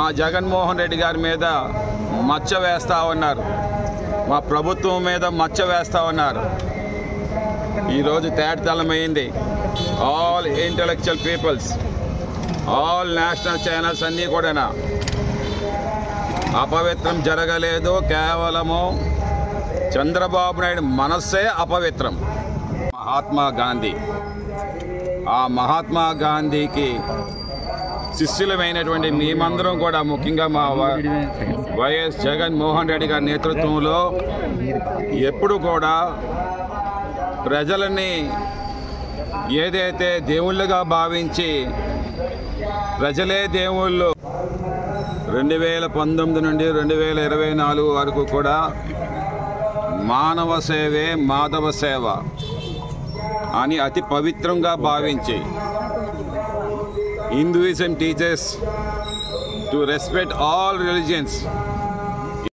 మా జగన్మోహన్ రెడ్డి గారి మీద మచ్చ వేస్తూ ఉన్నారు, మా ప్రభుత్వం మీద మచ్చ వేస్తూ ఉన్నారు. ఈరోజు తేటతెల్లమైంది. All intellectual peoples, all national channels అన్నీ కూడా అపవిత్రం జరగలేదు, కేవలము చంద్రబాబు నాయుడు మనస్సే అపవిత్రం. మహాత్మా గాంధీ, ఆ మహాత్మా గాంధీకి శిష్యులమైనటువంటి మేమందరం కూడా, ముఖ్యంగా మా వైఎస్ జగన్మోహన్ రెడ్డి గారి నేతృత్వంలో ఎప్పుడు కూడా ప్రజలని ఏదైతే దేవుళ్ళుగా భావించి ప్రజలే దేవుళ్ళు 2019 నుండి 2024 వరకు కూడా మానవ సేవే మాధవ సేవ అని అతి పవిత్రంగా భావించి, Hinduism teaches to respect all religions